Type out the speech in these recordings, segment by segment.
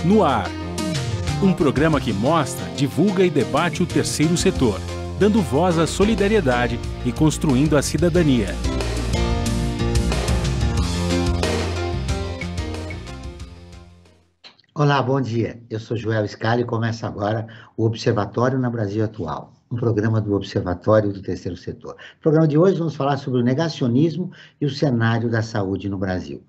No Ar. Um programa que mostra, divulga e debate o terceiro setor, dando voz à solidariedade e construindo a cidadania. Olá, bom dia. Eu sou Joel Scali e começa agora o Observatório na Brasil Atual, um programa do Observatório do Terceiro Setor. No programa de hoje vamos falar sobre o negacionismo e o cenário da saúde no Brasil.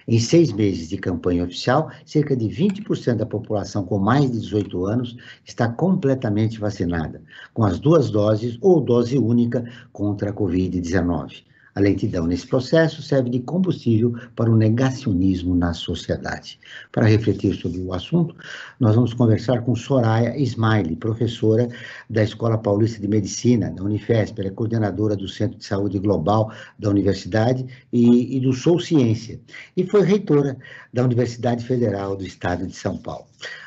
Em 6 meses de campanha oficial, cerca de 20% da população com mais de 18 anos está completamente vacinada, com as 2 doses ou dose única contra a Covid-19. A lentidão nesse processo serve de combustível para o negacionismo na sociedade. Para refletir sobre o assunto, nós vamos conversar com Soraya Ismaili, professora da Escola Paulista de Medicina, da Unifesp, ela é coordenadora do Centro de Saúde Global da Universidade e do Sou Ciência, e foi reitora da Universidade Federal do Estado de São Paulo.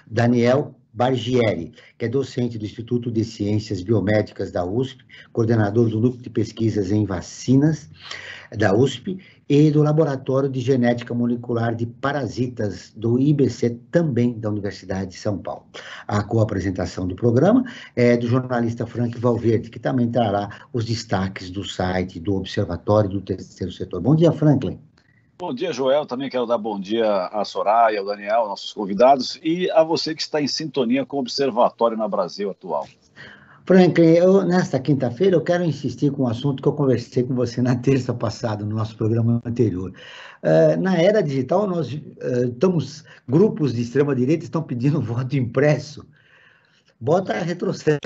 Daniel Bargieri, que é docente do Instituto de Ciências Biomédicas da USP, coordenador do Núcleo de Pesquisas em Vacinas da USP e do Laboratório de Genética Molecular de Parasitas do IBC, também da Universidade de São Paulo. A co-apresentação do programa é do jornalista Frank Valverde, que também trará os destaques do site do Observatório do Terceiro Setor. Bom dia, Franklin. Bom dia, Joel. Também quero dar bom dia a Soraya, ao Daniel, nossos convidados, e a você que está em sintonia com o Observatório na Brasil Atual. Franklin, nesta quinta-feira eu quero insistir com um assunto que eu conversei com você na terça passada, no nosso programa anterior. Na era digital, grupos de extrema-direita estão pedindo voto impresso. Bota retrocesso.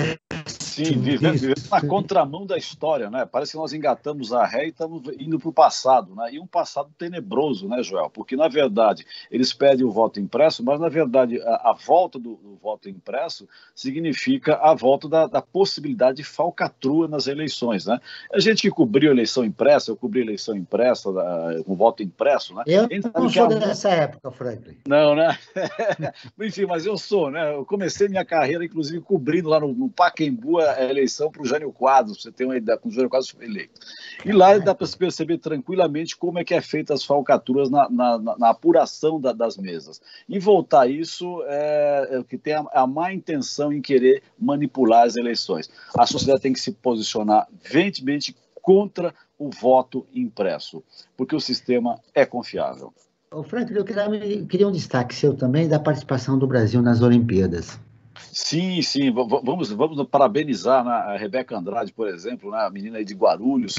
Sim, vivendo na contramão da história, né? Parece que nós engatamos a ré e estamos indo para o passado, né? E um passado tenebroso, né, Joel? Porque, na verdade, eles pedem o voto impresso, mas, na verdade, a volta do voto impresso significa a volta da possibilidade de falcatrua nas eleições, né? A gente que cobriu a eleição impressa, eu cobri a eleição impressa, com voto impresso, né? Eu não sou dessa época, Franklin. Não, né? Enfim, mas eu sou, né? Eu comecei minha carreira, inclusive, cobrindo lá no Pacaembu a eleição para o Jânio Quadros, você tem uma ideia, com o Jânio Quadros foi eleito. E lá dá para se perceber tranquilamente como é que é feita as falcatruas na apuração das mesas. E voltar a isso é que tem a má intenção em querer manipular as eleições. A sociedade tem que se posicionar veementemente contra o voto impresso, porque o sistema é confiável. Franklin, eu queria um destaque seu também da participação do Brasil nas Olimpíadas. Sim, vamos parabenizar, né, a Rebeca Andrade, por exemplo, né, a menina aí de Guarulhos,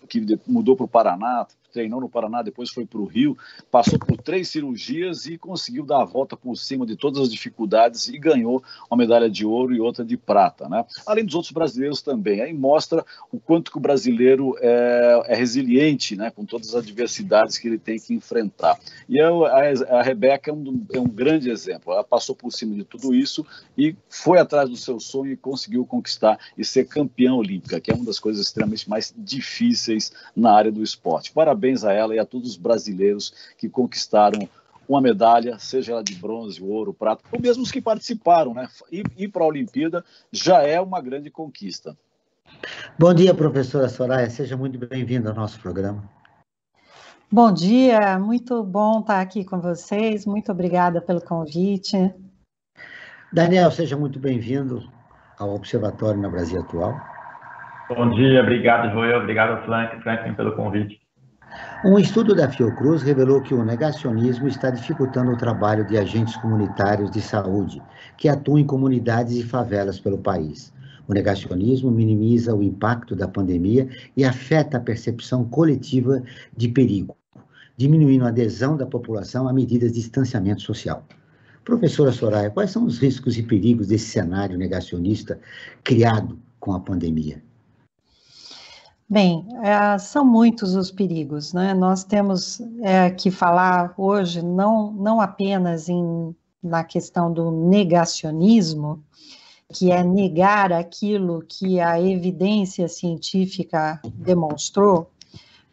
que mudou para o Paraná, treinou no Paraná, depois foi para o Rio, passou por 3 cirurgias e conseguiu dar a volta por cima de todas as dificuldades e ganhou uma medalha de ouro e outra de prata, né? Além dos outros brasileiros também. Aí mostra o quanto que o brasileiro é resiliente, né, com todas as adversidades que ele tem que enfrentar. E a Rebeca é um grande exemplo. Ela passou por cima de tudo isso e foi atrás do seu sonho e conseguiu conquistar e ser campeã olímpica, que é uma das coisas extremamente mais difíceis na área do esporte. Parabéns a ela e a todos os brasileiros que conquistaram uma medalha, seja ela de bronze, ouro, prata, ou mesmo os que participaram, né? Ir para a Olimpíada já é uma grande conquista. Bom dia, professora Soraya, seja muito bem-vinda ao nosso programa. Bom dia, muito bom estar aqui com vocês, muito obrigada pelo convite. Daniel, seja muito bem-vindo ao Observatório na Brasil Atual. Bom dia, obrigado, Joel, obrigado, Franklin, pelo convite. Um estudo da Fiocruz revelou que o negacionismo está dificultando o trabalho de agentes comunitários de saúde, que atuam em comunidades e favelas pelo país. O negacionismo minimiza o impacto da pandemia e afeta a percepção coletiva de perigo, diminuindo a adesão da população a medidas de distanciamento social. Professora Soraya, quais são os riscos e perigos desse cenário negacionista criado com a pandemia? Bem, são muitos os perigos, né? Nós temos que falar hoje não apenas na questão do negacionismo, que é negar aquilo que a evidência científica demonstrou,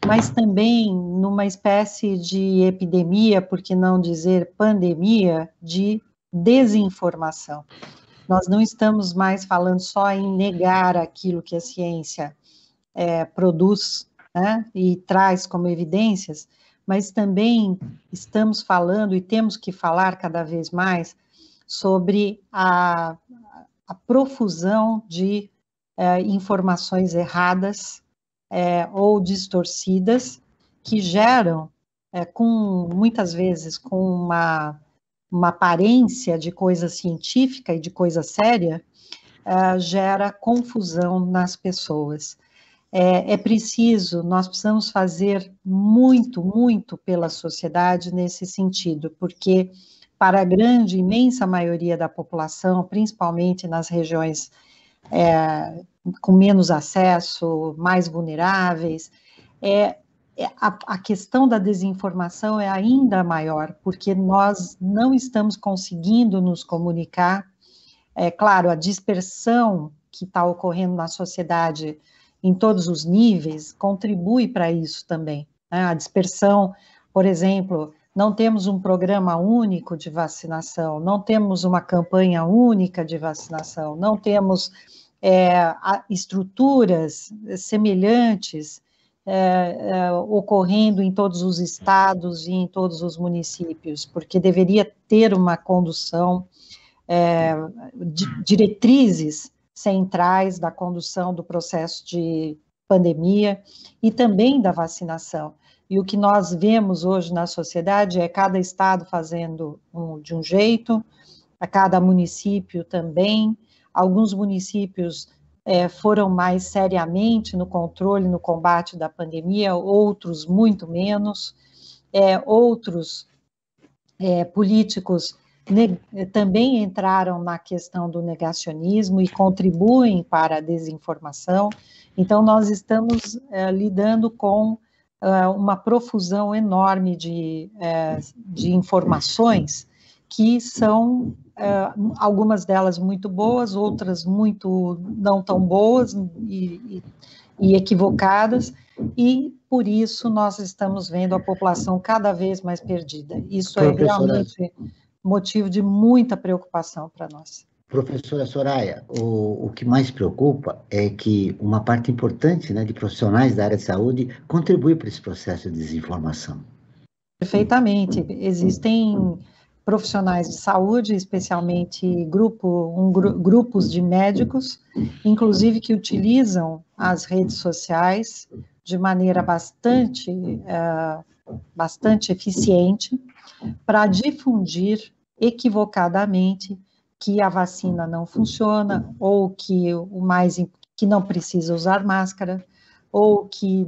mas também numa espécie de epidemia, por que não dizer pandemia, de desinformação. Nós não estamos mais falando só em negar aquilo que a ciência produz, né, e traz como evidências, mas também estamos falando e temos que falar cada vez mais sobre a profusão de informações erradas ou distorcidas que geram, muitas vezes, com uma aparência de coisa científica e de coisa séria, gera confusão nas pessoas. Nós precisamos fazer muito, muito pela sociedade nesse sentido, porque para a grande, imensa maioria da população, principalmente nas regiões com menos acesso, mais vulneráveis, a questão da desinformação é ainda maior, porque nós não estamos conseguindo nos comunicar. Claro, a dispersão que está ocorrendo na sociedade em todos os níveis contribui para isso também, né? A dispersão, por exemplo, não temos um programa único de vacinação, não temos uma campanha única de vacinação, não temos estruturas semelhantes ocorrendo em todos os estados e em todos os municípios, porque deveria ter uma condução, diretrizes centrais da condução do processo de pandemia e também da vacinação. E o que nós vemos hoje na sociedade é cada estado fazendo de um jeito, a cada município também. Alguns municípios foram mais seriamente no controle, no combate da pandemia, outros muito menos. Outros políticos também entraram na questão do negacionismo e contribuem para a desinformação. Então, nós estamos lidando com uma profusão enorme de informações que são, algumas delas muito boas, outras muito não tão boas e equivocadas, e por isso nós estamos vendo a população cada vez mais perdida. Isso é realmente motivo de muita preocupação para nós. Professora Soraya, o que mais preocupa é que uma parte importante, né, de profissionais da área de saúde contribui para esse processo de desinformação. Perfeitamente. Existem profissionais de saúde, especialmente grupos de médicos, inclusive que utilizam as redes sociais de maneira bastante eficiente para difundir equivocadamente que a vacina não funciona, ou que que não precisa usar máscara, ou que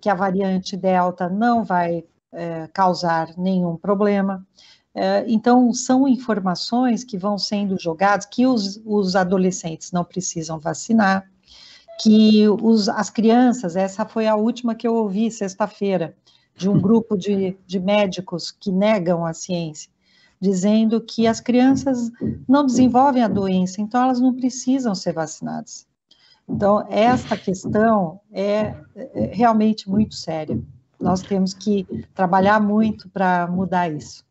que a variante Delta não vai causar nenhum problema. Então, são informações que vão sendo jogadas, que os adolescentes não precisam vacinar, que as crianças, essa foi a última que eu ouvi sexta-feira, de um grupo de médicos que negam a ciência, dizendo que as crianças não desenvolvem a doença, então elas não precisam ser vacinadas. Então, esta questão é realmente muito séria. Nós temos que trabalhar muito para mudar isso.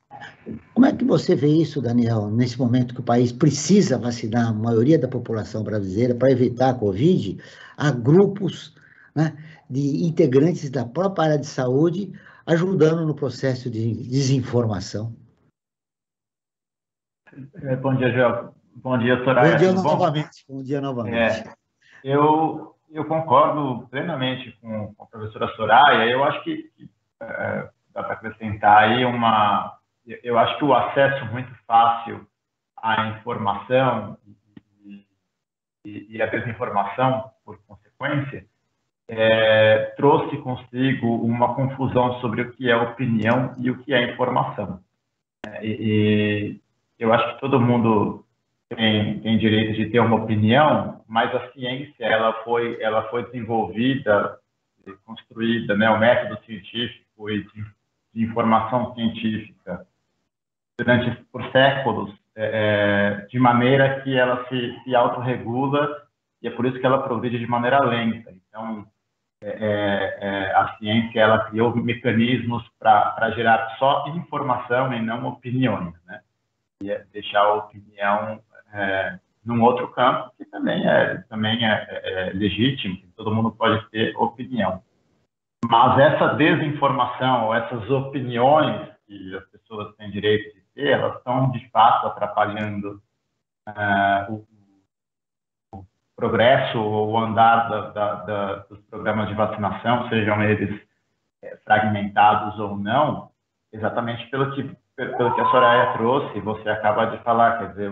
Como é que você vê isso, Daniel, nesse momento que o país precisa vacinar a maioria da população brasileira para evitar a Covid? Há grupos, né, de integrantes da própria área de saúde ajudando no processo de desinformação. Bom dia, Joel. Bom dia, Soraya. Bom dia novamente. Bom dia novamente. Eu concordo plenamente com a professora Soraya. Eu acho que dá para acrescentar aí eu acho que o acesso muito fácil à informação e à desinformação, por consequência, trouxe consigo uma confusão sobre o que é opinião e o que é informação. E eu acho que todo mundo tem direito de ter uma opinião, mas a ciência ela foi desenvolvida, construída, né, o método científico e de informação científica por séculos, de maneira que ela se autorregula, e é por isso que ela progride de maneira lenta. Então, a ciência ela criou mecanismos para gerar só informação e não opiniões, né? E deixar a opinião num outro campo que também é legítimo, que todo mundo pode ter opinião. Mas essa desinformação, ou essas opiniões que as pessoas têm direito de ter, elas estão, de fato, atrapalhando o progresso ou o andar dos programas de vacinação, sejam eles fragmentados ou não, exatamente pelo que a Soraya trouxe, você acaba de falar, quer dizer,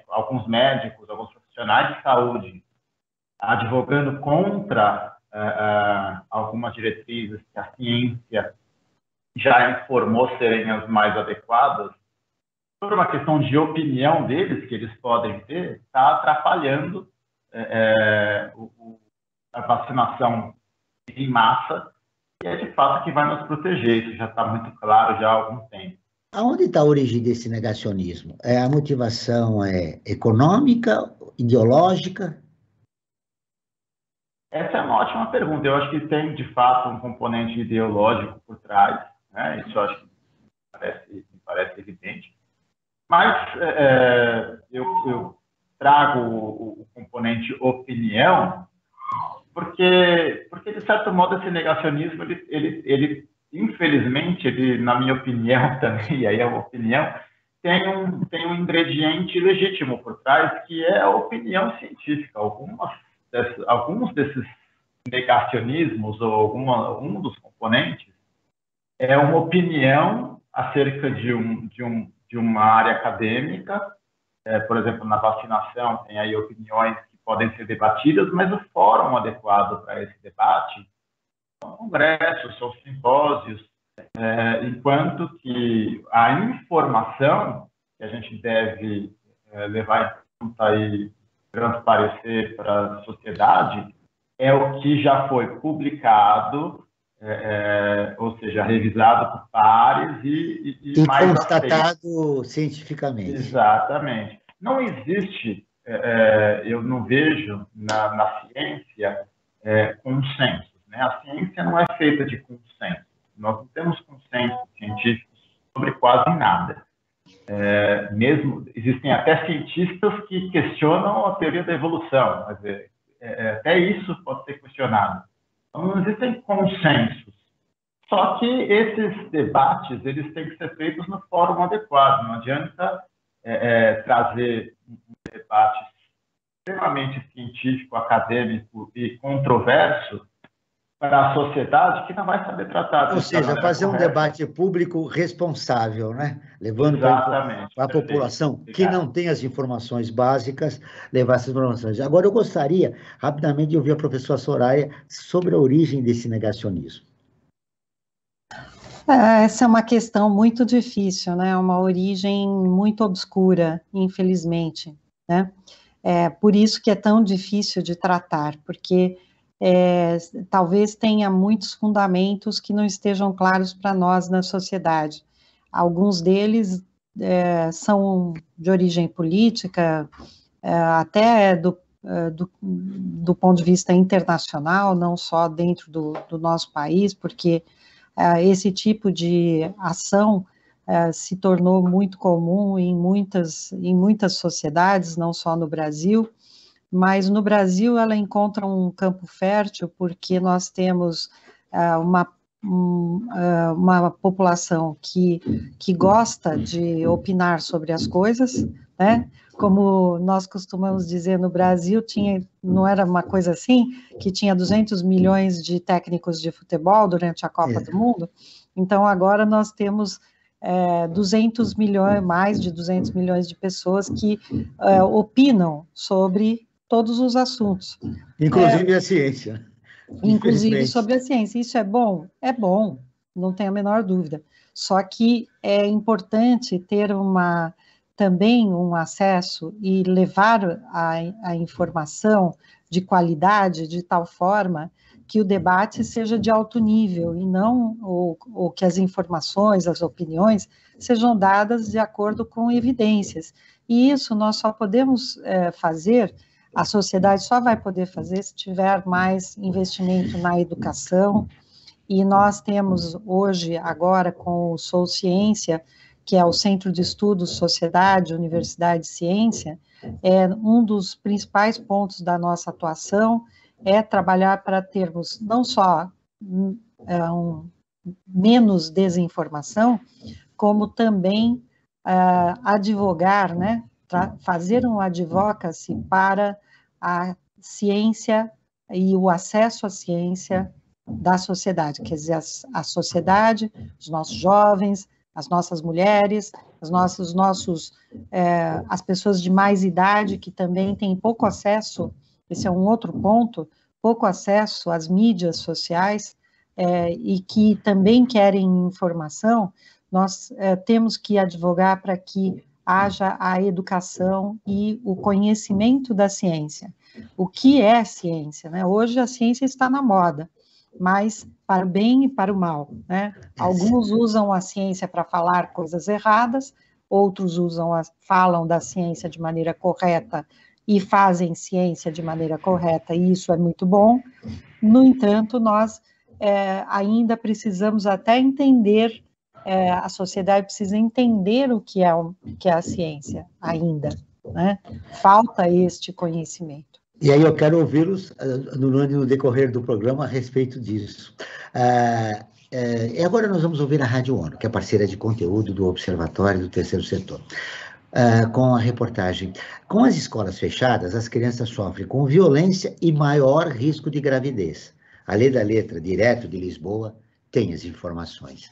alguns médicos, alguns profissionais de saúde advogando contra algumas diretrizes que a ciência já informou serem as mais adequadas, por uma questão de opinião deles, que eles podem ter, está atrapalhando a vacinação em massa, e é de fato que vai nos proteger, isso já está muito claro já há algum tempo. Aonde está a origem desse negacionismo? A motivação é econômica, ideológica? Essa é uma ótima pergunta. Eu acho que tem, de fato, um componente ideológico por trás, né? Isso eu acho que me parece evidente. Mas eu trago o componente opinião, porque, de certo modo, esse negacionismo, ele infelizmente, na minha opinião também, e aí é uma opinião, tem um ingrediente legítimo por trás, que é a opinião científica. Alguns desses negacionismos, ou um dos componentes, é uma opinião acerca de uma área acadêmica. Por exemplo, na vacinação, tem aí opiniões que podem ser debatidas, mas o fórum adequado para esse debate são congressos, são simpósios, enquanto que a informação que a gente deve levar em conta e transparecer para a sociedade é o que já foi publicado, ou seja, revisado por pares e mais constatado cientificamente. Exatamente. Não existe, eu não vejo na ciência consenso, né? A ciência não é feita de consenso. Nós não temos consenso científico sobre quase nada. Mesmo existem até cientistas que questionam a teoria da evolução, quer dizer, até isso pode ser questionado. Então, não existem consensos. Só que esses debates eles têm que ser feitos no fórum adequado. Não adianta trazer um debate extremamente científico, acadêmico e controverso para a sociedade que não vai saber tratar. Ou seja, fazer um debate público responsável, né? Levando para a população que não tem as informações básicas, levar essas informações. Agora, eu gostaria, rapidamente, de ouvir a professora Soraya sobre a origem desse negacionismo. Essa é uma questão muito difícil, né? Uma origem muito obscura, infelizmente, né? Por isso que é tão difícil de tratar, porque talvez tenha muitos fundamentos que não estejam claros para nós na sociedade. Alguns deles são de origem política, até do ponto de vista internacional, não só dentro do nosso país, porque esse tipo de ação se tornou muito comum em muitas sociedades, não só no Brasil, mas no Brasil ela encontra um campo fértil porque nós temos uma população que gosta de opinar sobre as coisas, né? Como nós costumamos dizer no Brasil, não era uma coisa assim, que tinha 200 milhões de técnicos de futebol durante a Copa do Mundo, então agora nós temos 200 milhões, mais de 200 milhões de pessoas que opinam sobre todos os assuntos. Inclusive a ciência. Inclusive sobre a ciência. Isso é bom? É bom, não tenho a menor dúvida. Só que é importante ter também um acesso e levar a informação de qualidade de tal forma que o debate seja de alto nível e não ou que as informações, as opiniões sejam dadas de acordo com evidências. E isso nós só podemos fazer, a sociedade só vai poder fazer se tiver mais investimento na educação, e nós temos hoje, agora, com o Sou Ciência, que é o Centro de Estudos Sociedade, Universidade e Ciência, um dos principais pontos da nossa atuação é trabalhar para termos não só menos desinformação, como também advogar, né, fazer um advocacy para a ciência e o acesso à ciência da sociedade, quer dizer, a sociedade, os nossos jovens, as nossas mulheres, as pessoas de mais idade que também têm pouco acesso, esse é um outro ponto, pouco acesso às mídias sociais e que também querem informação. Nós temos que advogar para que haja a educação e o conhecimento da ciência. O que é ciência, né? Hoje a ciência está na moda, mas para o bem e para o mal, né? Alguns usam a ciência para falar coisas erradas, outros falam da ciência de maneira correta e fazem ciência de maneira correta, e isso é muito bom. No entanto, nós ainda precisamos até entender, a sociedade precisa entender o que é a ciência ainda, né? Falta este conhecimento. E aí eu quero ouvi-los no decorrer do programa a respeito disso. E agora nós vamos ouvir a Rádio ONU, que é parceira de conteúdo do Observatório do Terceiro Setor, com a reportagem. Com as escolas fechadas, as crianças sofrem com violência e maior risco de gravidez. A Lê da Letra, direto de Lisboa, tem as informações.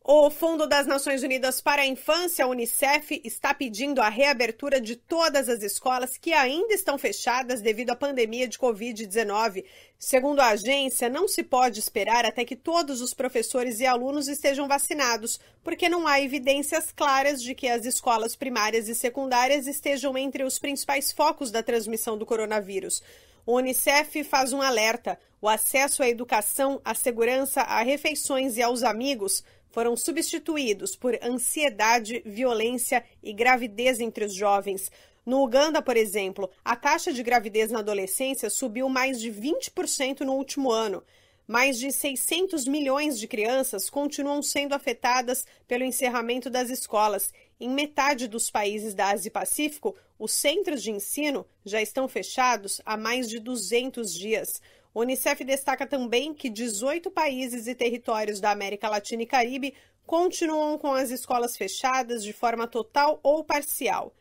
O Fundo das Nações Unidas para a Infância, a Unicef, está pedindo a reabertura de todas as escolas que ainda estão fechadas devido à pandemia de Covid-19. Segundo a agência, não se pode esperar até que todos os professores e alunos estejam vacinados, porque não há evidências claras de que as escolas primárias e secundárias estejam entre os principais focos da transmissão do coronavírus. O Unicef faz um alerta: o acesso à educação, à segurança, a refeições e aos amigos foram substituídos por ansiedade, violência e gravidez entre os jovens. No Uganda, por exemplo, a taxa de gravidez na adolescência subiu mais de 20% no último ano. Mais de 600 milhões de crianças continuam sendo afetadas pelo encerramento das escolas. Em metade dos países da Ásia e Pacífico, os centros de ensino já estão fechados há mais de 200 dias. O Unicef destaca também que 18 países e territórios da América Latina e Caribe continuam com as escolas fechadas de forma total ou parcial.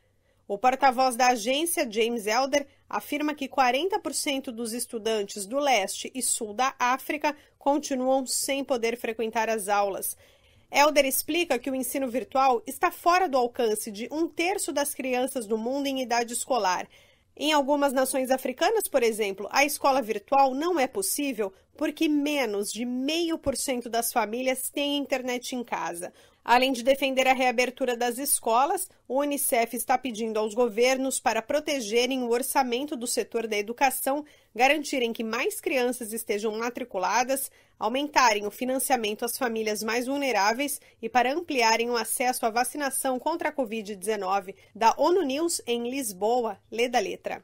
O porta-voz da agência, James Elder, afirma que 40% dos estudantes do leste e sul da África continuam sem poder frequentar as aulas. Elder explica que o ensino virtual está fora do alcance de 1/3 das crianças do mundo em idade escolar. Em algumas nações africanas, por exemplo, a escola virtual não é possível porque menos de 0,5% das famílias têm internet em casa. Além de defender a reabertura das escolas, o Unicef está pedindo aos governos para protegerem o orçamento do setor da educação, garantirem que mais crianças estejam matriculadas, aumentarem o financiamento às famílias mais vulneráveis e para ampliarem o acesso à vacinação contra a Covid-19. Da ONU News em Lisboa, Lê da Letra.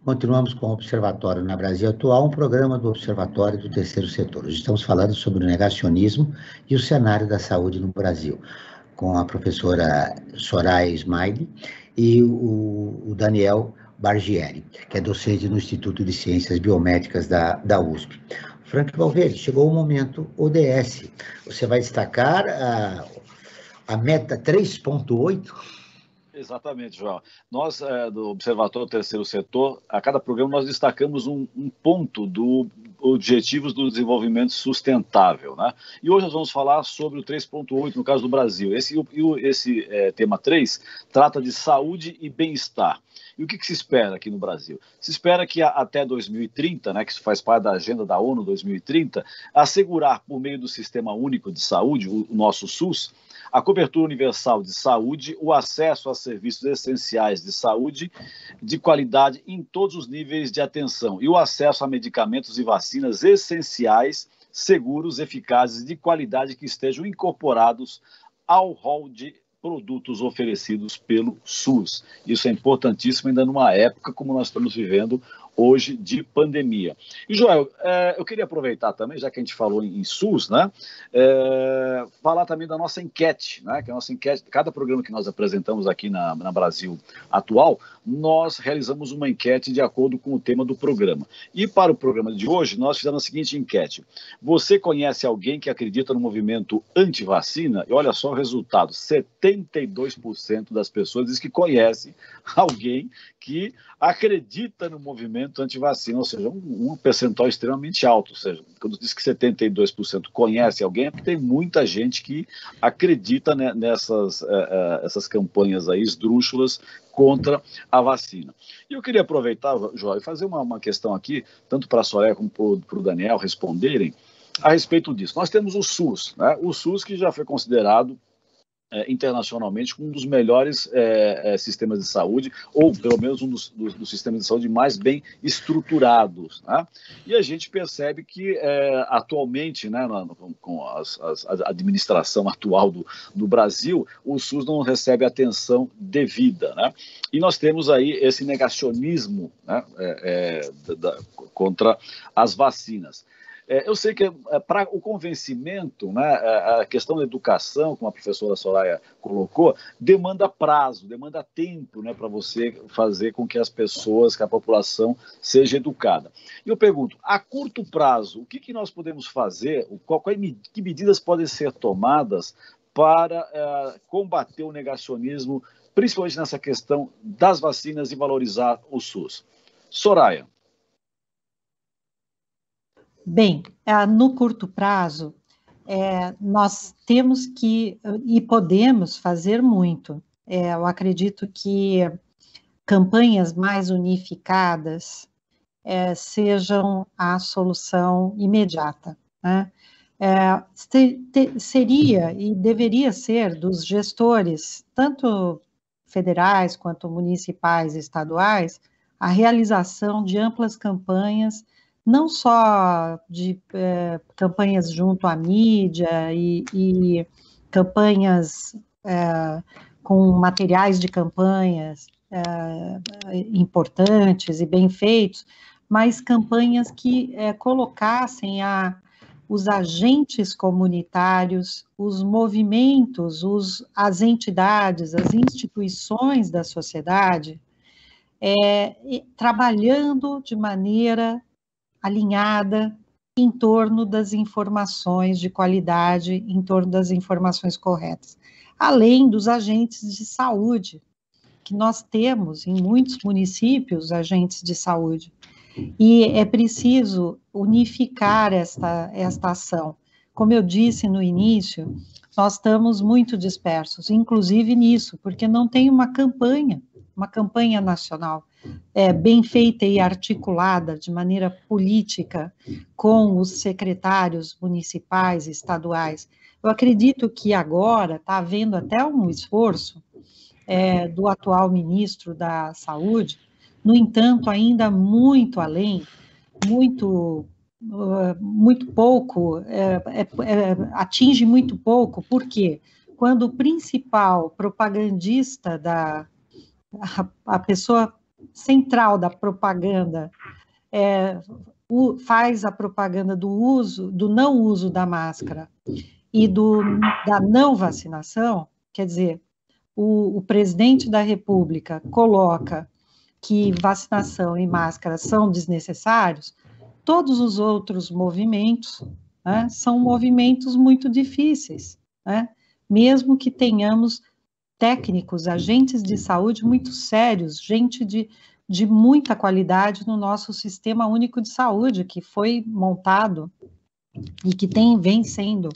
Continuamos com o Observatório na Brasil Atual, um programa do Observatório do Terceiro Setor. Hoje estamos falando sobre o negacionismo e o cenário da saúde no Brasil, com a professora Soraya Smaide e o Daniel Bargieri, que é docente no Instituto de Ciências Biomédicas da USP. Frank Valverde, chegou o momento ODS. Você vai destacar a meta 3.8? Exatamente, João. Nós, do Observatório do Terceiro Setor, a cada programa nós destacamos um ponto do Objetivos do Desenvolvimento Sustentável, né? E hoje nós vamos falar sobre o 3.8, no caso do Brasil. Esse tema 3 trata de saúde e bem-estar. E o que se espera aqui no Brasil? Se espera que até 2030, né, que isso faz parte da agenda da ONU 2030, assegurar por meio do Sistema Único de Saúde, o nosso SUS, a cobertura universal de saúde, o acesso a serviços essenciais de saúde de qualidade em todos os níveis de atenção e o acesso a medicamentos e vacinas essenciais, seguros, eficazes e de qualidade que estejam incorporados ao rol de produtos oferecidos pelo SUS. Isso é importantíssimo ainda numa época como nós estamos vivendo, hoje de pandemia. E, Joel, eu queria aproveitar também, já que a gente falou em SUS, né, falar também da nossa enquete, né, que a nossa enquete, cada programa que nós apresentamos aqui na Brasil Atual, nós realizamos uma enquete de acordo com o tema do programa. E para o programa de hoje, nós fizemos a seguinte enquete: você conhece alguém que acredita no movimento anti-vacina? E olha só o resultado, 72% das pessoas diz que conhece alguém que acredita no movimento anti-vacina, ou seja, um percentual extremamente alto. Ou seja, quando diz que 72% conhece alguém, é porque tem muita gente que acredita, né, essas campanhas aí esdrúxulas contra a vacina. E eu queria aproveitar, João, e fazer uma questão aqui, tanto para a Soraya como para o Daniel responderem a respeito disso. Nós temos o SUS, né? O SUS que já foi considerado internacionalmente um dos melhores sistemas de saúde, ou pelo menos um dos sistemas de saúde mais bem estruturados, né? E a gente percebe que atualmente, né, com a administração atual do Brasil, o SUS não recebe atenção devida, né? E nós temos aí esse negacionismo, né, contra as vacinas. Eu sei que para o convencimento, né, a questão da educação, como a professora Soraya colocou, demanda prazo, demanda tempo, né, para você fazer com que as pessoas, que a população seja educada. E eu pergunto, a curto prazo, o que nós podemos fazer, que medidas podem ser tomadas para combater o negacionismo, principalmente nessa questão das vacinas e valorizar o SUS? Soraya. Bem, no curto prazo, nós temos que e podemos fazer muito. Eu acredito que campanhas mais unificadas sejam a solução imediata, né? Seria e deveria ser dos gestores, tanto federais quanto municipais e estaduais, a realização de amplas campanhas, não só de campanhas junto à mídia e campanhas com materiais de campanhas importantes e bem feitos, mas campanhas que colocassem os agentes comunitários, os movimentos, as entidades, as instituições da sociedade, trabalhando de maneira alinhada em torno das informações de qualidade, em torno das informações corretas, além dos agentes de saúde, que nós temos em muitos municípios agentes de saúde, e é preciso unificar esta ação. Como eu disse no início, nós estamos muito dispersos, inclusive nisso, porque não tem uma campanha nacional bem feita e articulada de maneira política com os secretários municipais e estaduais. Eu acredito que agora está havendo até um esforço do atual ministro da Saúde, no entanto, ainda muito além, muito pouco, atinge muito pouco, porque quando o principal propagandista a pessoa central da propaganda faz a propaganda do não uso da máscara e da não vacinação, quer dizer, o presidente da República coloca que vacinação e máscara são desnecessários, todos os outros movimentos, né, são movimentos muito difíceis, né, mesmo que tenhamos técnicos, agentes de saúde muito sérios, gente de muita qualidade no nosso Sistema Único de Saúde, que foi montado e que vem sendo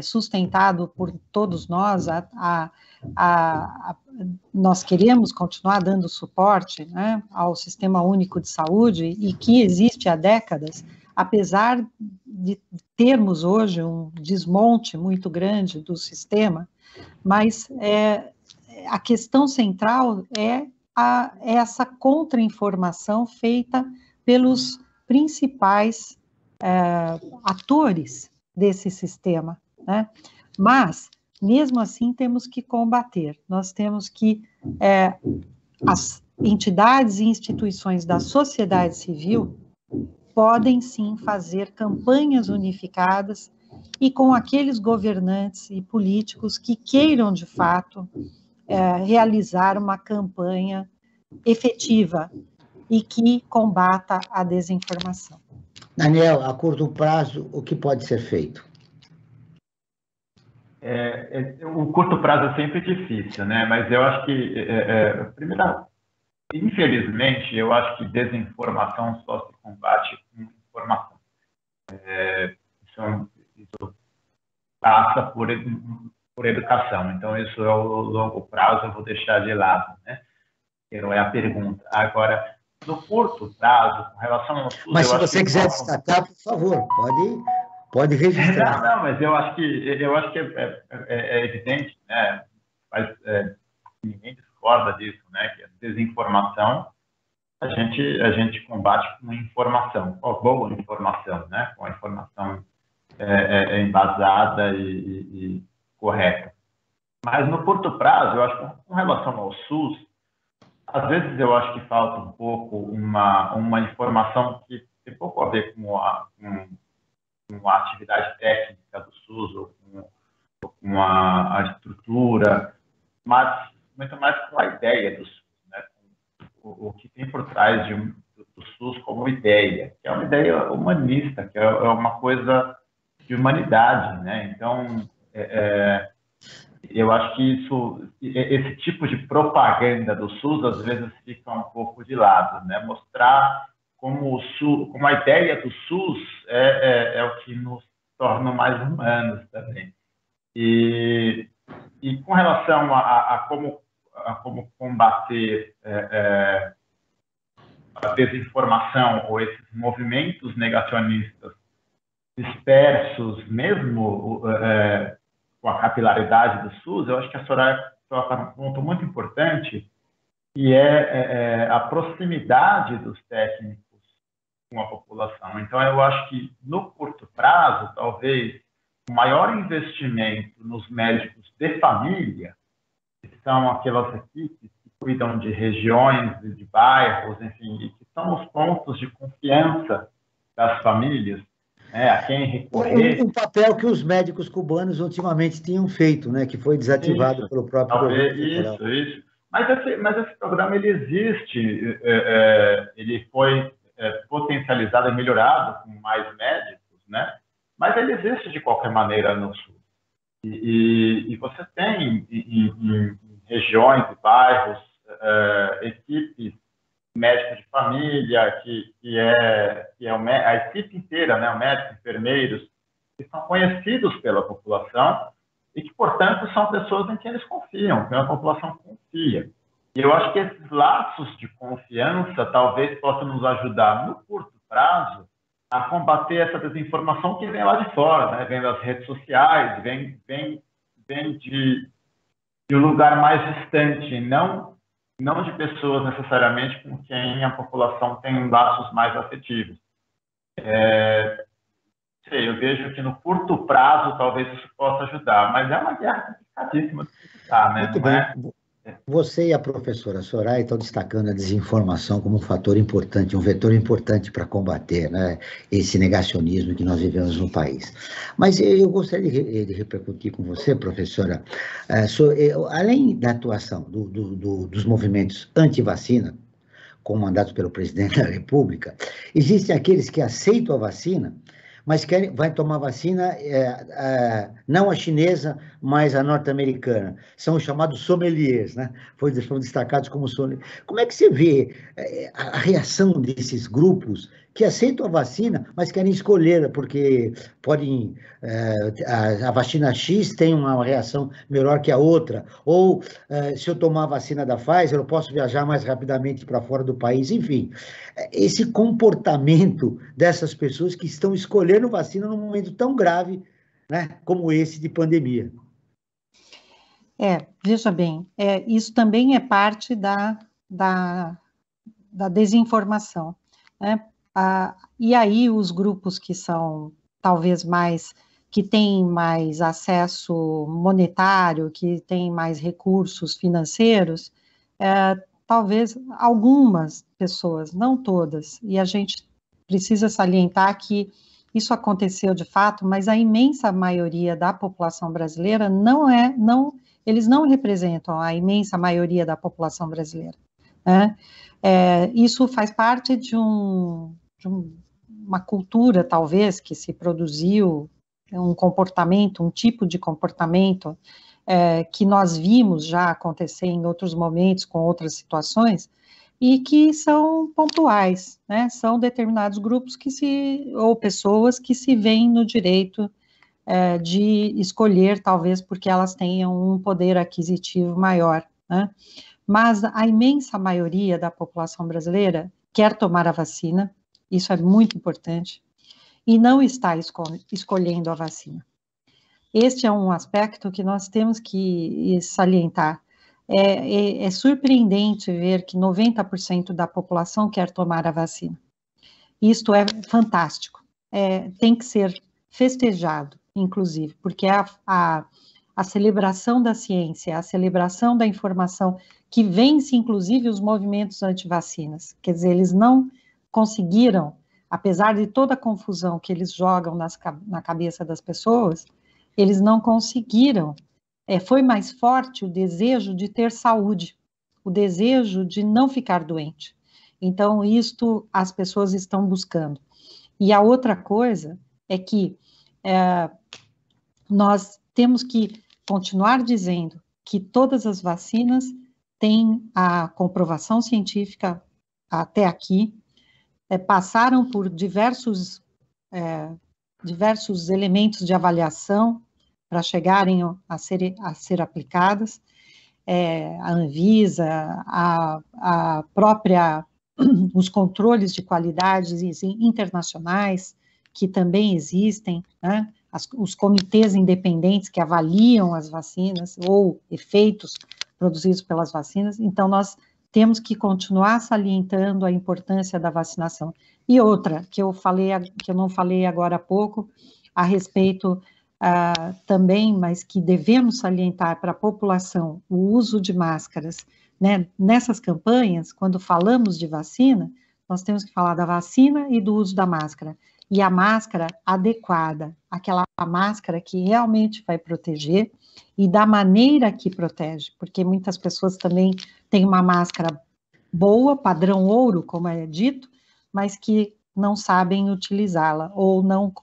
sustentado por todos nós. Nós queremos continuar dando suporte, né, ao Sistema Único de Saúde, e que existe há décadas, apesar de termos hoje um desmonte muito grande do sistema, mas a questão central é essa contra-informação feita pelos principais atores desse sistema, né? Mas, mesmo assim, temos que combater, nós temos que entidades e instituições da sociedade civil podem sim fazer campanhas unificadas e com aqueles governantes e políticos que queiram, de fato, realizar uma campanha efetiva e que combata a desinformação. Daniel, a curto prazo, o que pode ser feito? O curto prazo é sempre difícil, né? Mas eu acho que, primeiro, infelizmente, eu acho que desinformação só se combate com informação. Isso passa por educação. Então, isso é o longo prazo, eu vou deixar de lado, né? Que não é a pergunta. Agora, no curto prazo, com relação ao SUS... Mas se você quiser destacar, por favor, pode registrar. Não, mas eu acho que é evidente, né? Mas ninguém discorda disso, né? Que a desinformação a gente combate com informação, boa informação, né? Com a informação embasada e correta. Mas no curto prazo, eu acho que com relação ao SUS, às vezes eu acho que falta um pouco uma informação que tem pouco a ver com a atividade técnica do SUS ou com a estrutura, mas muito mais com a ideia do SUS, né? O que tem por trás do SUS como ideia, que é uma ideia humanista, que é uma coisa de humanidade, né? Então, eu acho que esse tipo de propaganda do SUS às vezes fica um pouco de lado, né? Mostrar como a ideia do SUS é o que nos torna mais humanos também. E com relação a como combater a desinformação ou esses movimentos negacionistas dispersos, mesmo com a capilaridade do SUS, eu acho que a Soraya toca um ponto muito importante, que é a proximidade dos técnicos com a população. Então, eu acho que, no curto prazo, talvez, o maior investimento nos médicos de família, que são aquelas equipes que cuidam de regiões, de bairros, enfim, e que são os pontos de confiança das famílias, a quem recorrer. Um papel que os médicos cubanos ultimamente tinham feito, né, que foi desativado pelo próprio governo federal. Isso. Mas esse programa, ele existe, ele foi potencializado e melhorado com mais médicos, né? Mas ele existe de qualquer maneira no SUS. E você tem em regiões e bairros equipes médicos de família, que é a equipe inteira, né? Médicos, enfermeiros, que são conhecidos pela população e que, portanto, são pessoas em quem eles confiam, que a população confia. E eu acho que esses laços de confiança talvez possam nos ajudar, no curto prazo, a combater essa desinformação que vem lá de fora, né? Vem das redes sociais, vem de um lugar mais distante, não de pessoas necessariamente com quem a população tem laços mais afetivos. Eu vejo que no curto prazo talvez isso possa ajudar, mas é uma guerra complicadíssima de disputar, né? Muito bem. Você e a professora Soraya estão destacando a desinformação como um fator importante, um vetor importante para combater, né, esse negacionismo que nós vivemos no país. Mas eu gostaria de repercutir com você, professora, além da atuação dos movimentos anti-vacina, comandados pelo presidente da República, existem aqueles que aceitam a vacina, mas vai tomar vacina não a chinesa, mas a norte-americana. São os chamados sommeliers, né? Foram destacados como sommeliers. Como é que você vê a reação desses grupos que aceitam a vacina, mas querem escolher, porque podem... a vacina X tem uma reação melhor que a outra, ou se eu tomar a vacina da Pfizer, eu posso viajar mais rapidamente para fora do país, enfim. Esse comportamento dessas pessoas que estão escolhendo vacina num momento tão grave, né, como esse de pandemia. Veja bem, isso também é parte da desinformação, né? E aí os grupos que são talvez que têm mais acesso monetário, que têm mais recursos financeiros, talvez algumas pessoas, não todas, e a gente precisa salientar que isso aconteceu de fato, mas a imensa maioria da população brasileira eles não representam a imensa maioria da população brasileira, né? Isso faz parte de uma cultura, talvez, que se produziu, um comportamento, um tipo de comportamento que nós vimos já acontecer em outros momentos, com outras situações, e que são pontuais, né? São determinados grupos ou pessoas que se veem no direito de escolher, talvez porque elas tenham um poder aquisitivo maior, né? Mas a imensa maioria da população brasileira quer tomar a vacina, isso é muito importante, e não está escolhendo a vacina. Este é um aspecto que nós temos que salientar. É surpreendente ver que 90% da população quer tomar a vacina. Isto é fantástico. Tem que ser festejado, inclusive, porque a celebração da ciência, a celebração da informação, que vence, inclusive, os movimentos anti-vacinas. Quer dizer, eles não conseguiram, apesar de toda a confusão que eles jogam na cabeça das pessoas, eles não conseguiram. Foi mais forte o desejo de ter saúde, o desejo de não ficar doente. Então, isto as pessoas estão buscando. E a outra coisa é que nós temos que continuar dizendo que todas as vacinas têm a comprovação científica até aqui, passaram por diversos elementos de avaliação para chegarem a ser aplicadas, a Anvisa, a própria, os controles de qualidade internacionais, que também existem, né? Os comitês independentes que avaliam as vacinas ou efeitos produzidos pelas vacinas. Então, nós temos que continuar salientando a importância da vacinação. E outra, que eu não falei agora há pouco, a respeito também, mas que devemos salientar para a população, o uso de máscaras, né? Nessas campanhas, quando falamos de vacina, nós temos que falar da vacina e do uso da máscara. E a máscara adequada, aquela máscara que realmente vai proteger e da maneira que protege, porque muitas pessoas também têm uma máscara boa, padrão ouro, como é dito, mas que não sabem utilizá-la ou não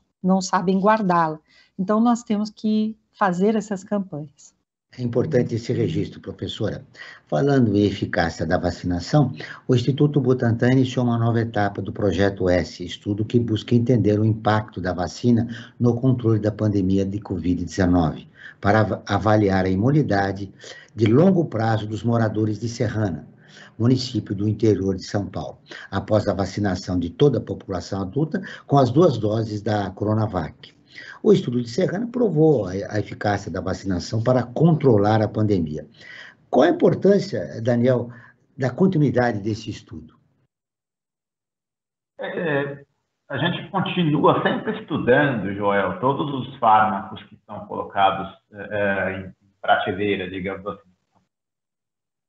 sabem guardá-la. Então, nós temos que fazer essas campanhas. É importante esse registro, professora. Falando em eficácia da vacinação, o Instituto Butantan iniciou uma nova etapa do Projeto S, estudo que busca entender o impacto da vacina no controle da pandemia de Covid-19, para avaliar a imunidade de longo prazo dos moradores de Serrana, município do interior de São Paulo, após a vacinação de toda a população adulta com as 2 doses da Coronavac. O estudo de Serrana provou a eficácia da vacinação para controlar a pandemia. Qual a importância, Daniel, da continuidade desse estudo? A gente continua sempre estudando, Joel, todos os fármacos que são colocados em prateleira, digamos assim,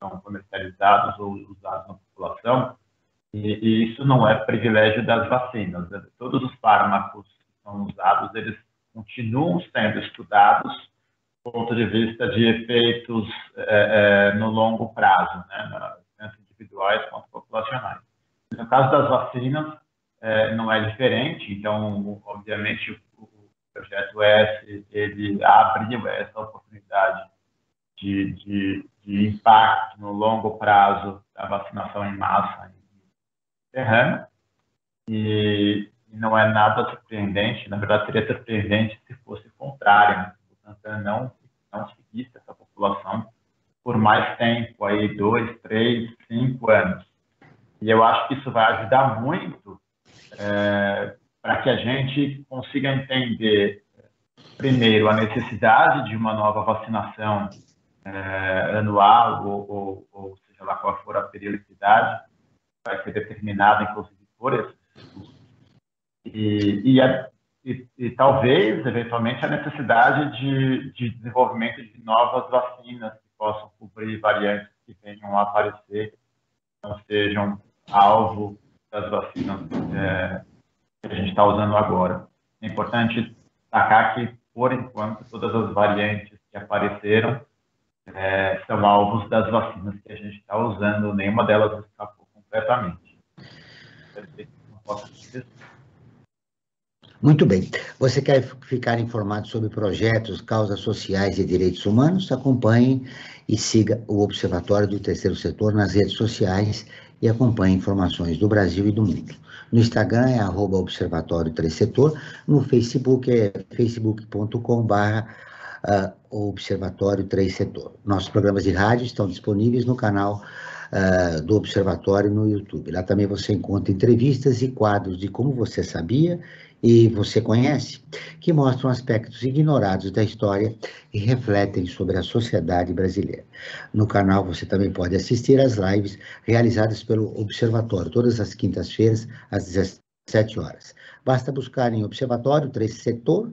são comercializados ou usados na população, e isso não é privilégio das vacinas. Todos os fármacos que são usados, eles continuam sendo estudados do ponto de vista de efeitos no longo prazo, né, tanto individuais quanto populacionais. No caso das vacinas, não é diferente, então, obviamente, o Projeto S, ele abriu essa oportunidade de impacto no longo prazo da vacinação em massa em Serrana, e não é nada surpreendente, na verdade seria surpreendente se fosse contrário, né? Portanto, não seguisse essa população por mais tempo, aí 2, 3, 5 anos. E eu acho que isso vai ajudar muito para que a gente consiga entender, primeiro, a necessidade de uma nova vacinação anual, ou seja lá qual for a periodicidade, vai ser determinada, inclusive, por esses estudos. E talvez, eventualmente, a necessidade de desenvolvimento de novas vacinas que possam cobrir variantes que venham a aparecer não sejam alvo das vacinas que a gente está usando agora. É importante destacar que, por enquanto, todas as variantes que apareceram são alvos das vacinas que a gente está usando, nenhuma delas escapou completamente. Muito bem. Você quer ficar informado sobre projetos, causas sociais e direitos humanos? Acompanhe e siga o Observatório do Terceiro Setor nas redes sociais e acompanhe informações do Brasil e do mundo. No Instagram é @Observatório 3 Setor, no Facebook é facebook.com/Observatório 3 Setor. Nossos programas de rádio estão disponíveis no canal do Observatório no YouTube. Lá também você encontra entrevistas e quadros de Como Você Sabia e Você Conhece, que mostram aspectos ignorados da história e refletem sobre a sociedade brasileira. No canal você também pode assistir às lives realizadas pelo Observatório, todas as quintas-feiras, às 17 horas. Basta buscar em Observatório 3 Setor,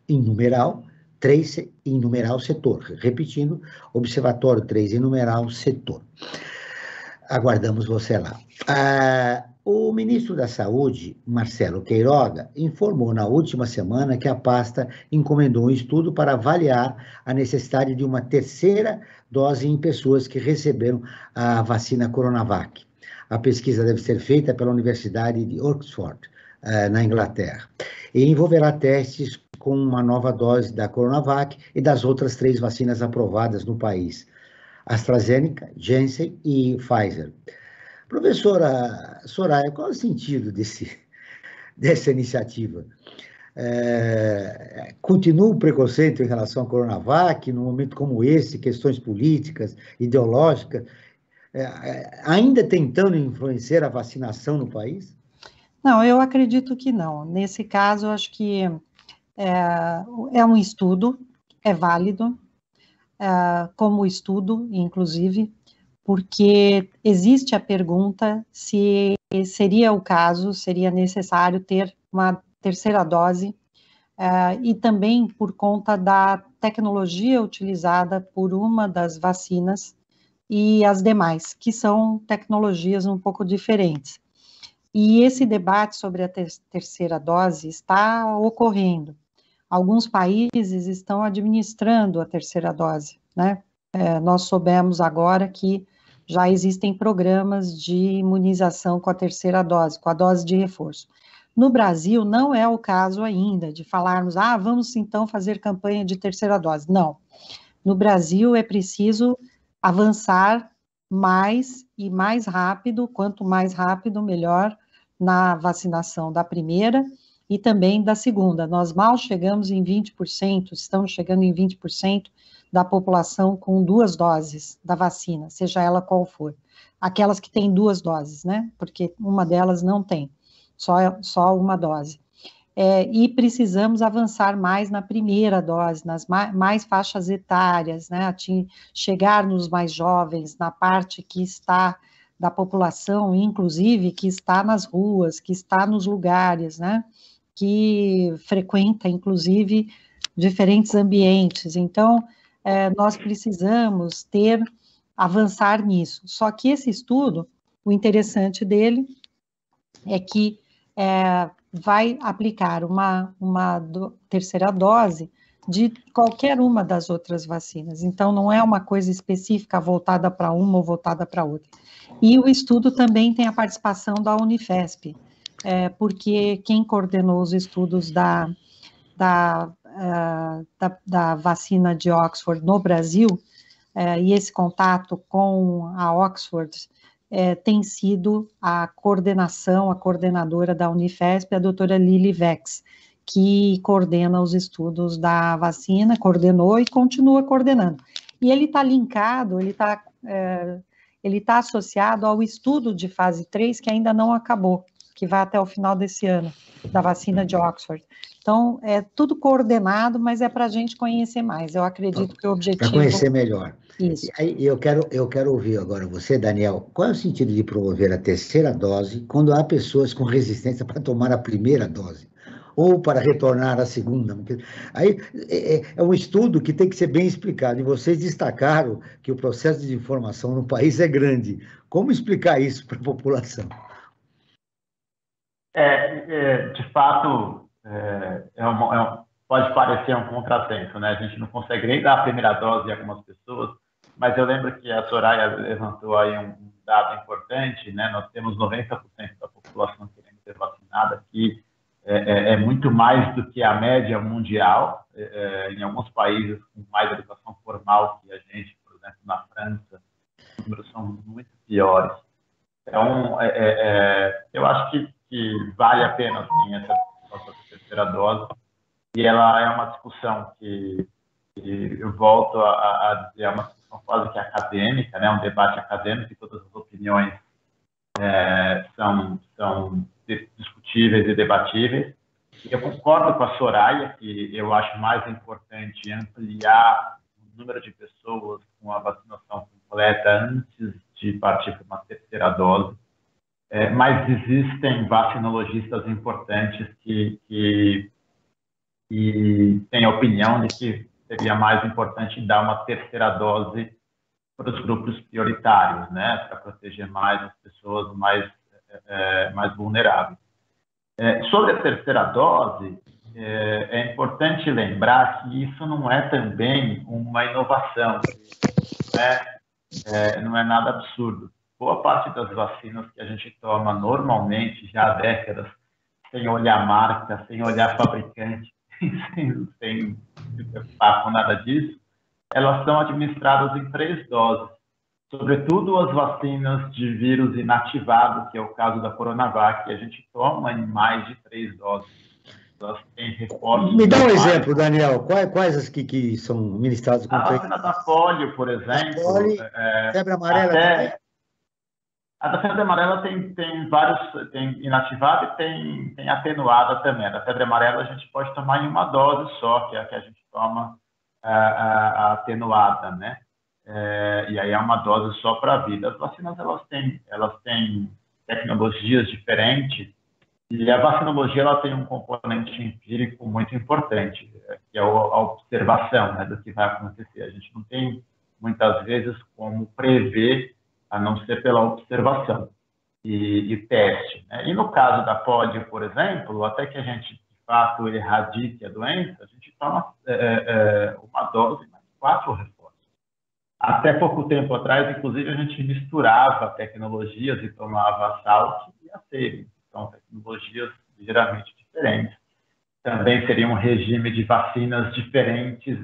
em numeral, 3 em numeral Setor. Repetindo, Observatório 3 em numeral Setor. Aguardamos você lá. O ministro da Saúde, Marcelo Queiroga, informou na última semana que a pasta encomendou um estudo para avaliar a necessidade de uma terceira dose em pessoas que receberam a vacina Coronavac. A pesquisa deve ser feita pela Universidade de Oxford, na Inglaterra, e envolverá testes com uma nova dose da Coronavac e das outras 3 vacinas aprovadas no país: AstraZeneca, Janssen e Pfizer. Professora Soraya, qual é o sentido dessa iniciativa? Continua o preconceito em relação à Coronavac, num momento como esse, questões políticas, ideológicas, ainda tentando influenciar a vacinação no país? Não, eu acredito que não. Nesse caso, eu acho que é um estudo, é válido, como estudo, inclusive, porque existe a pergunta se seria o caso, seria necessário ter uma terceira dose, e também por conta da tecnologia utilizada por uma das vacinas e as demais, que são tecnologias um pouco diferentes. E esse debate sobre a terceira dose está ocorrendo. Alguns países estão administrando a terceira dose, né? Nós soubemos agora que já existem programas de imunização com a terceira dose, com a dose de reforço. No Brasil, não é o caso ainda de falarmos, vamos então fazer campanha de terceira dose. Não. No Brasil é preciso avançar mais e mais rápido, quanto mais rápido, melhor, na vacinação da primeira e também da segunda. Nós mal chegamos em 20%, estamos chegando em 20% da população com 2 doses da vacina, seja ela qual for. Aquelas que têm 2 doses, né? Porque uma delas não tem, só uma dose. E precisamos avançar mais na primeira dose, nas mais faixas etárias, né? Chegar nos mais jovens, na parte que está da população, inclusive, que está nas ruas, que está nos lugares, né? Que frequenta, inclusive, diferentes ambientes. Então, nós precisamos avançar nisso. Só que esse estudo, o interessante dele é que vai aplicar uma terceira dose de qualquer uma das outras vacinas. Então, não é uma coisa específica voltada para uma ou voltada para outra. E o estudo também tem a participação da Unifesp, porque quem coordenou os estudos da vacina de Oxford no Brasil, e esse contato com a Oxford tem sido a coordenadora da Unifesp, a doutora Lili Vex, que coordena os estudos da vacina, coordenou e continua coordenando. E ele está linkado, ele está associado ao estudo de fase 3, que ainda não acabou, que vai até o final desse ano, da vacina de Oxford. Então, é tudo coordenado, mas é para a gente conhecer mais. Eu acredito que o objetivo... Para conhecer melhor. Isso. E aí, eu quero ouvir agora você, Daniel, qual é o sentido de promover a terceira dose quando há pessoas com resistência para tomar a primeira dose? ou para retornar à segunda. Aí é um estudo que tem que ser bem explicado, e vocês destacaram que o processo de informação no país é grande. Como explicar isso para a população? De fato, pode parecer um contrassenso, né? A gente não consegue nem dar a primeira dose em algumas pessoas, mas eu lembro que a Soraya levantou aí um dado importante, né? Nós temos 90% da população querendo ser vacinada aqui, é muito mais do que a média mundial. Em alguns países com mais educação formal que a gente, por exemplo, na França, os números são muito piores. Então, eu acho que vale a pena, sim, essa terceira dose, e ela é uma discussão que eu volto a dizer, é uma discussão quase que acadêmica, né? Um debate acadêmico, e todas as opiniões são discutíveis e debatíveis. E eu concordo com a Soraya que eu acho mais importante ampliar o número de pessoas com a vacinação completa antes de partir para uma terceira dose. Mas existem vacinologistas importantes que têm a opinião de que seria mais importante dar uma terceira dose para os grupos prioritários, né, para proteger mais as pessoas mais vulneráveis. Sobre a terceira dose, é importante lembrar que isso não é também uma inovação, não é nada absurdo. Boa parte das vacinas que a gente toma normalmente já há décadas, sem olhar marca, sem olhar fabricante, sem se preocupar com nada disso, elas são administradas em 3 doses. Sobretudo as vacinas de vírus inativado, que é o caso da Coronavac, que a gente toma em mais de 3 doses. Elas têm reforços. Me dá um exemplo, Daniel. Quais as que são ministradas com 3 doses? A vacina da polio, por exemplo. Febre amarela também? A da febre amarela tem vários, tem inativada e tem atenuada também. A da febre amarela a gente pode tomar em uma dose só, que é a que a gente toma a atenuada, né? E aí é uma dose só para a vida. As vacinas, elas têm tecnologias diferentes, e a vacinologia ela tem um componente empírico muito importante, que é a observação, né, do que vai acontecer. A gente não tem, muitas vezes, como prever, a não ser pela observação e teste, né? E no caso da polio, por exemplo, até que a gente, de fato, erradique a doença, a gente toma uma dose mais 4 reforços. Até pouco tempo atrás, inclusive, a gente misturava tecnologias e tomava a Salt e a Saving. São tecnologias ligeiramente diferentes. Também seria um regime de vacinas diferentes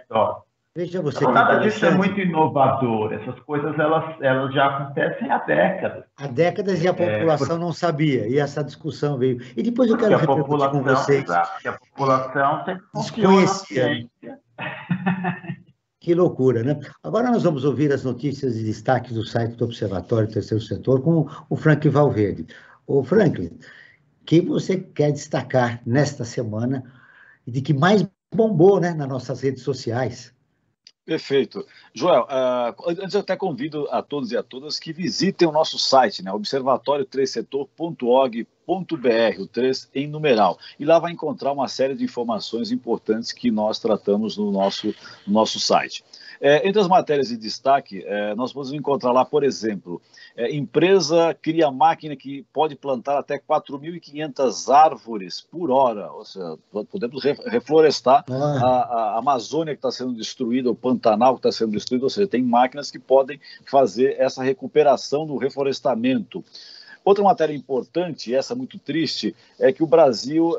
doses. Veja você, então, nada disso é muito inovador. Essas coisas elas já acontecem há décadas. Há décadas, e a população não sabia, e essa discussão veio. E depois eu quero repercutir com vocês. Exato, que a população sempre confiou na ciência. Que loucura, né? Agora nós vamos ouvir as notícias e destaques do site do Observatório do Terceiro Setor com o Franklin Valverde. Ô, Franklin, o que você quer destacar nesta semana e de que mais bombou, né, nas nossas redes sociais? Perfeito. Joel, antes eu até convido a todos e a todas que visitem o nosso site, né, observatório3setor.org.br, o 3 em numeral. E lá vai encontrar uma série de informações importantes que nós tratamos no nosso site. Entre as matérias de destaque, nós vamos encontrar lá, por exemplo, empresa cria máquina que pode plantar até 4.500 árvores por hora, ou seja, podemos reflorestar a Amazônia que está sendo destruída, o Pantanal que está sendo destruído, ou seja, tem máquinas que podem fazer essa recuperação do reflorestamento. Outra matéria importante, essa muito triste, é que o Brasil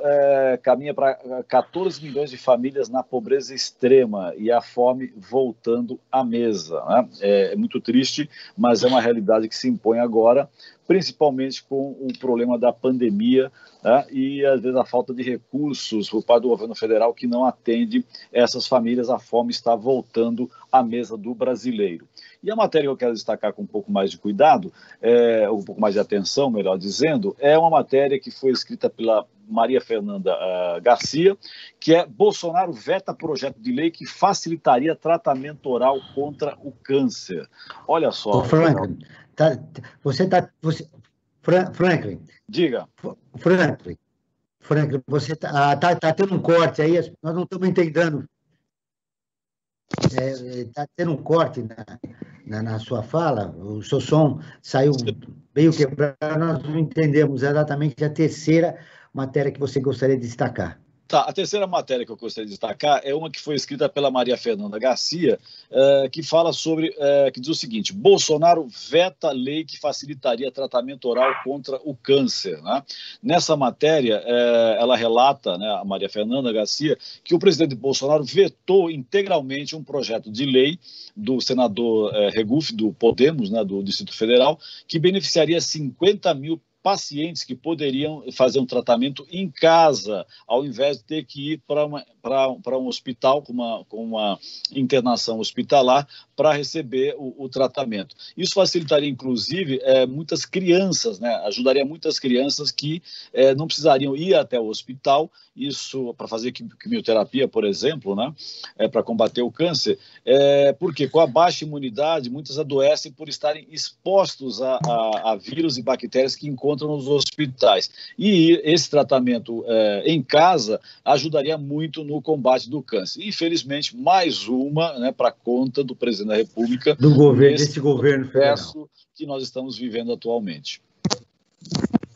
caminha para 14 milhões de famílias na pobreza extrema e a fome voltando à mesa, né? É muito triste, mas é uma realidade que se impõe agora, principalmente com o problema da pandemia, né? E às vezes a falta de recursos por parte do governo federal que não atende essas famílias. A fome está voltando à mesa do brasileiro. E a matéria que eu quero destacar com um pouco mais de cuidado, um pouco mais de atenção, melhor dizendo, é uma matéria que foi escrita pela Maria Fernanda Garcia, que é: Bolsonaro veta projeto de lei que facilitaria tratamento oral contra o câncer. Olha só. Ô, Franklin, Franklin. Diga. Franklin, Franklin, você tá tendo um corte aí, nós não estamos entendendo. Está tendo um corte na sua fala, o seu som saiu meio quebrado, nós não entendemos exatamente a terceira matéria que você gostaria de destacar. Tá, a terceira matéria que eu gostaria de destacar é uma que foi escrita pela Maria Fernanda Garcia, que fala sobre, que diz o seguinte: Bolsonaro veta lei que facilitaria tratamento oral contra o câncer, né? Nessa matéria, ela relata, né, a Maria Fernanda Garcia, que o presidente Bolsonaro vetou integralmente um projeto de lei do senador Regufe, do Podemos, né, do Distrito Federal, que beneficiaria 50 mil pacientes que poderiam fazer um tratamento em casa, ao invés de ter que ir para um hospital com uma internação hospitalar para receber o tratamento. Isso facilitaria, inclusive, muitas crianças, né? Ajudaria muitas crianças que não precisariam ir até o hospital, isso para fazer quimioterapia, por exemplo, né? Para combater o câncer, porque com a baixa imunidade, muitas adoecem por estarem expostos a vírus e bactérias que encontram nos hospitais. E esse tratamento em casa ajudaria muito no combate do câncer. Infelizmente, mais uma, né, para conta do presidente da República, desse governo federal que nós estamos vivendo atualmente.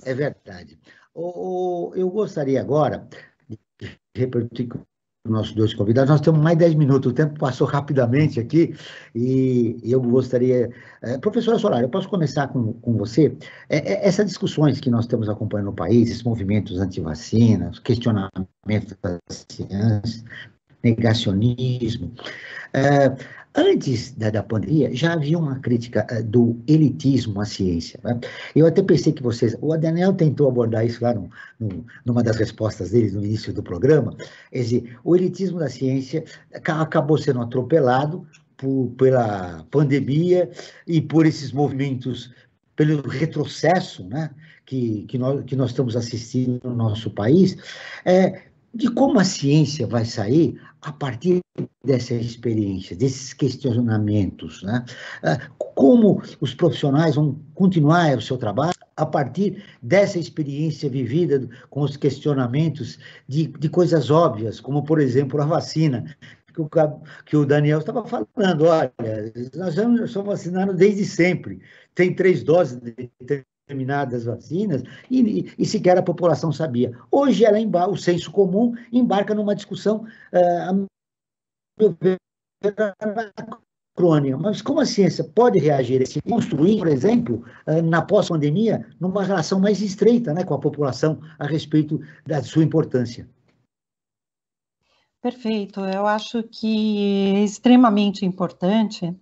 É verdade. Eu gostaria agora de repetir com os nossos dois convidados. Nós temos mais 10 minutos, o tempo passou rapidamente aqui, e eu gostaria... Professora Soraya, eu posso começar com você? Essas discussões que nós estamos acompanhando no país, esses movimentos anti-vacinas, questionamento da ciência, negacionismo... Antes da pandemia, já havia uma crítica do elitismo à ciência, né? Eu até pensei que o Daniel tentou abordar isso lá numa das respostas dele no início do programa. Quer dizer, o elitismo da ciência acabou sendo atropelado pela pandemia e por esses movimentos, pelo retrocesso, né, que nós estamos assistindo no nosso país, de como a ciência vai sair a partir dessa experiência, desses questionamentos, né? Como os profissionais vão continuar o seu trabalho a partir dessa experiência vivida com os questionamentos de coisas óbvias, como, por exemplo, a vacina, que o Daniel estava falando. Olha, nós somos vacinados desde sempre, tem 3 doses de determinadas vacinas, e sequer a população sabia. Hoje, o senso comum embarca numa discussão, a meu ver, anacrônica. Mas como a ciência pode reagir e se construir, por exemplo, na pós-pandemia, numa relação mais estreita, né, com a população a respeito da sua importância? Perfeito. Eu acho que é extremamente importante.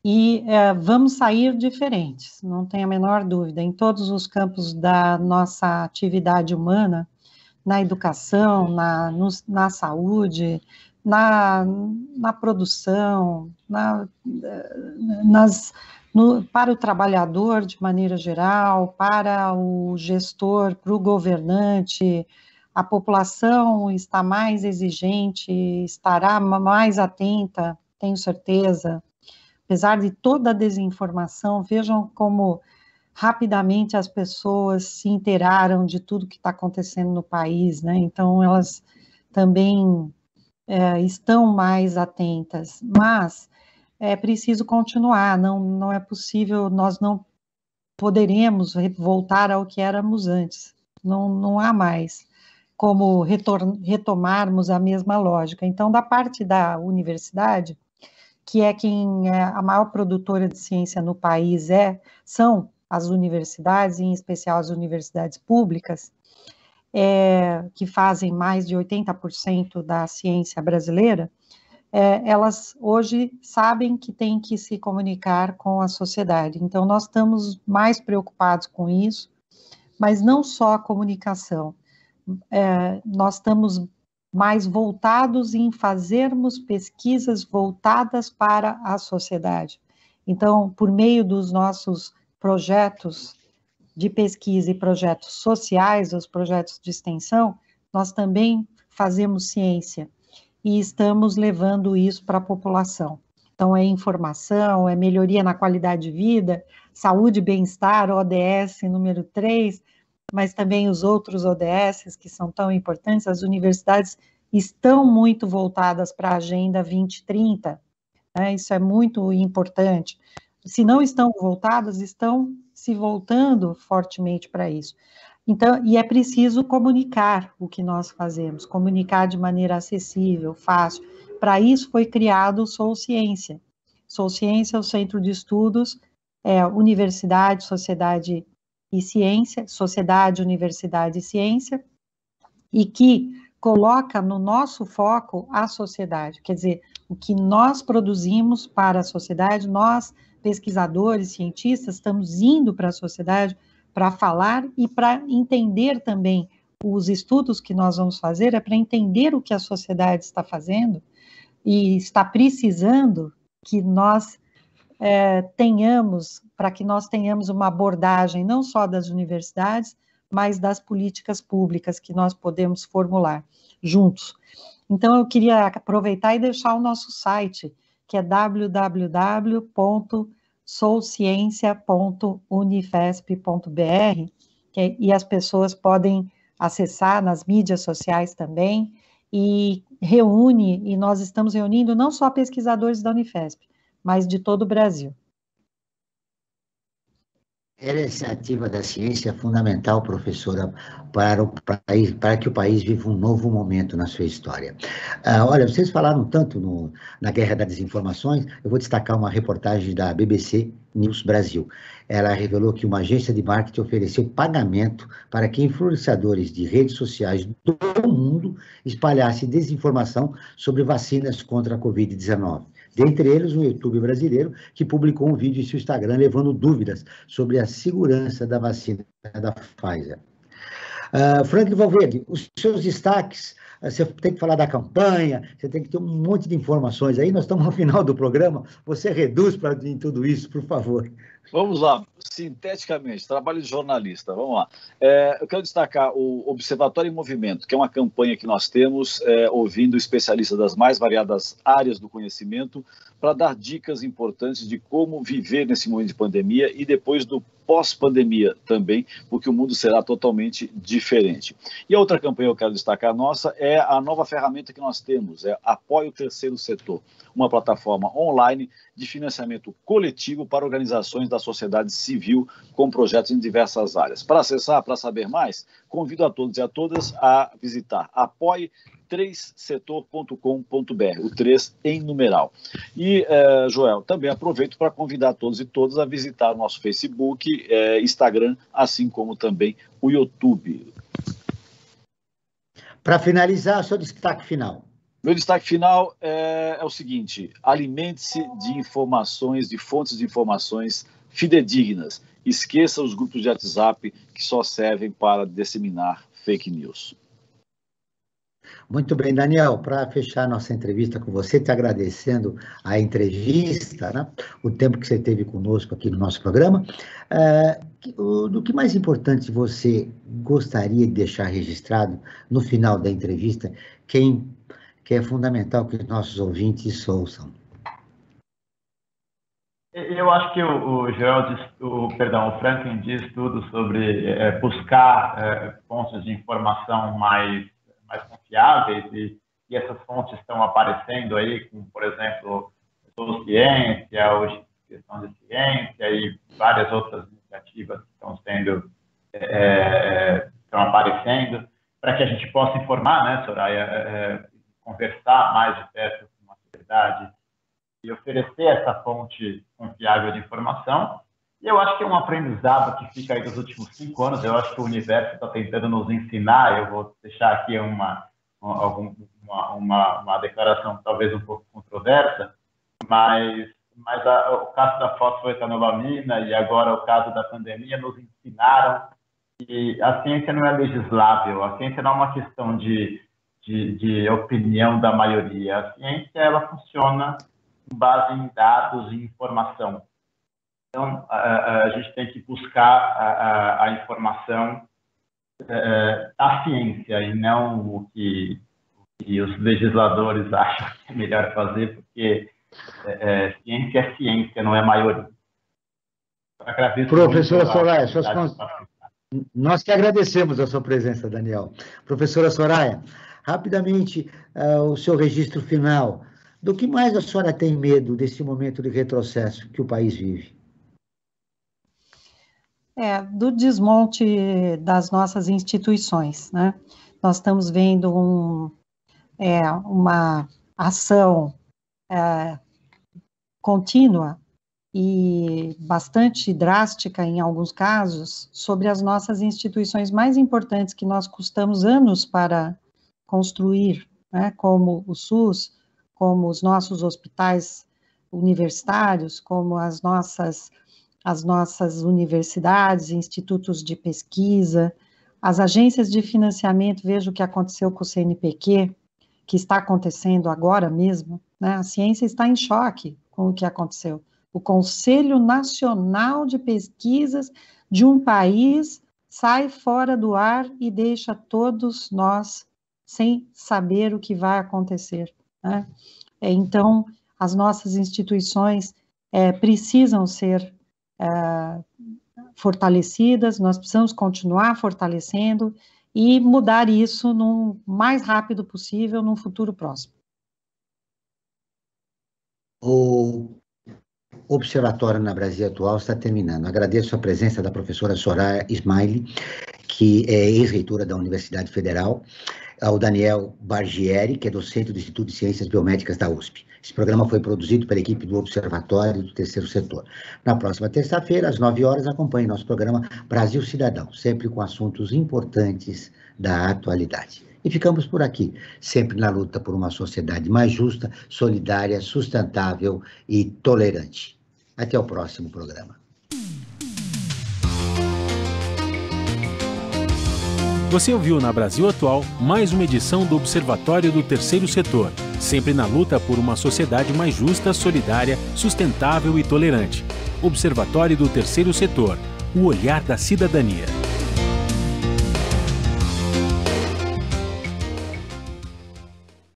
E vamos sair diferentes, não tem a menor dúvida, em todos os campos da nossa atividade humana, na educação, na saúde, na produção, para o trabalhador de maneira geral, para o gestor, para o governante. A população está mais exigente, estará mais atenta, tenho certeza. Apesar de toda a desinformação, vejam como rapidamente as pessoas se inteiraram de tudo que está acontecendo no país, né? Então, elas também estão mais atentas, mas é preciso continuar, não é possível, nós não poderemos voltar ao que éramos antes, não há mais como retomarmos a mesma lógica. Então, da parte da universidade, que é quem é a maior produtora de ciência no país, são as universidades, em especial as universidades públicas, que fazem mais de 80% da ciência brasileira, elas hoje sabem que têm que se comunicar com a sociedade. Então, nós estamos mais preocupados com isso, mas não só a comunicação. Nós estamos mais voltados em fazermos pesquisas voltadas para a sociedade. Então, por meio dos nossos projetos de pesquisa e projetos sociais, os projetos de extensão, nós também fazemos ciência e estamos levando isso para a população. Então, é informação, é melhoria na qualidade de vida, saúde e bem-estar, ODS número 3, mas também os outros ODSs que são tão importantes, as universidades estão muito voltadas para a Agenda 2030, né? Isso é muito importante. Se não estão voltadas, estão se voltando fortemente para isso. Então, e é preciso comunicar o que nós fazemos, comunicar de maneira acessível, fácil. Para isso foi criado o Sou Ciência. Sou Ciência é o centro de estudos, Universidade, Sociedade e Ciência, Sociedade, Universidade e Ciência, e que coloca no nosso foco a sociedade, quer dizer, o que nós produzimos para a sociedade, nós, pesquisadores, cientistas, estamos indo para a sociedade para falar e para entender também os estudos que nós vamos fazer, é para entender o que a sociedade está fazendo e está precisando que nós tenhamos, para que nós tenhamos uma abordagem não só das universidades, mas das políticas públicas que nós podemos formular juntos. Então, eu queria aproveitar e deixar o nosso site, que é www.sousciencia.unifesp.br, e as pessoas podem acessar nas mídias sociais também, e nós estamos reunindo não só pesquisadores da Unifesp, mas de todo o Brasil. A iniciativa da ciência é fundamental, professora, para que o país viva um novo momento na sua história. Olha, vocês falaram tanto na Guerra das Desinformações, eu vou destacar uma reportagem da BBC News Brasil. Ela revelou que uma agência de marketing ofereceu pagamento para que influenciadores de redes sociais do mundo espalhassem desinformação sobre vacinas contra a Covid-19. Dentre eles, um youtuber brasileiro que publicou um vídeo em seu Instagram levando dúvidas sobre a segurança da vacina da Pfizer. Franklin Valverde, os seus destaques, você tem que falar da campanha, você tem que ter um monte de informações aí, nós estamos no final do programa, você reduz para mim tudo isso, por favor. Vamos lá, sinteticamente, trabalho de jornalista, vamos lá. Eu quero destacar o Observatório em Movimento, que é uma campanha que nós temos, ouvindo especialistas das mais variadas áreas do conhecimento, para dar dicas importantes de como viver nesse momento de pandemia e depois do pós-pandemia também, porque o mundo será totalmente diferente. E a outra campanha que eu quero destacar nossa é a nova ferramenta que nós temos, Apoie o Terceiro Setor, uma plataforma online de financiamento coletivo para organizações da sociedade civil com projetos em diversas áreas. Para acessar, para saber mais, convido a todos e a todas a visitar apoie3setor.com.br, o 3 em numeral. E, Joel, também aproveito para convidar todos e todas a visitar o nosso Facebook, Instagram, assim como também o YouTube. Para finalizar, seu destaque final. Meu destaque final é o seguinte: alimente-se de informações, de fontes de informações fidedignas. Esqueça os grupos de WhatsApp que só servem para disseminar fake news. Muito bem, Daniel, para fechar nossa entrevista com você, te agradecendo a entrevista, né, o tempo que você teve conosco aqui no nosso programa, do que mais importante você gostaria de deixar registrado no final da entrevista, que é fundamental que os nossos ouvintes ouçam? Eu acho que o Franklin diz tudo sobre buscar fontes de informação mais confiáveis, e essas fontes estão aparecendo aí, como, por exemplo, Sou Ciência, hoje Questão de Ciência e várias outras iniciativas que estão aparecendo, para que a gente possa informar, né, Soraya, conversar mais de perto com a sociedade e oferecer essa fonte confiável de informação. E eu acho que é um aprendizado que fica aí dos últimos 5 anos. Eu acho que o universo está tentando nos ensinar. Eu vou deixar aqui uma declaração talvez um pouco controversa, mas o caso da fosfoetanolamina e agora o caso da pandemia nos ensinaram que a ciência não é legislável, a ciência não é uma questão de opinião da maioria. A ciência, ela funciona com base em dados e informação. Então, a gente tem que buscar a informação da ciência e não o que os legisladores acham que é melhor fazer, porque ciência é ciência, não é maioria. Professora Soraya, Nós que agradecemos a sua presença, Daniel. Professora Soraya, rapidamente, o seu registro final. Do que mais a senhora tem medo desse momento de retrocesso que o país vive? Do desmonte das nossas instituições, né? Nós estamos vendo uma ação contínua e bastante drástica, em alguns casos, sobre as nossas instituições mais importantes que nós custamos anos para construir, né? Como o SUS, como os nossos hospitais universitários, como as nossas universidades, institutos de pesquisa, as agências de financiamento. Veja o que aconteceu com o CNPq, que está acontecendo agora mesmo, né? A ciência está em choque com o que aconteceu. O Conselho Nacional de Pesquisas de um país sai fora do ar e deixa todos nós sem saber o que vai acontecer, né? Então, as nossas instituições precisam ser fortalecidas, nós precisamos continuar fortalecendo e mudar isso no mais rápido possível, num futuro próximo. O Observatório na Brasil Atual está terminando. Agradeço a presença da professora Soraya Ismaili, que é ex-reitora da Universidade Federal, ao Daniel Bargieri, que é docente do Instituto de Ciências Biomédicas da USP. Esse programa foi produzido pela equipe do Observatório do Terceiro Setor. Na próxima terça-feira, às 9 horas, acompanhe nosso programa Brasil Cidadão, sempre com assuntos importantes da atualidade. E ficamos por aqui, sempre na luta por uma sociedade mais justa, solidária, sustentável e tolerante. Até o próximo programa. Você ouviu na Brasil Atual mais uma edição do Observatório do Terceiro Setor, sempre na luta por uma sociedade mais justa, solidária, sustentável e tolerante. Observatório do Terceiro Setor, o olhar da cidadania.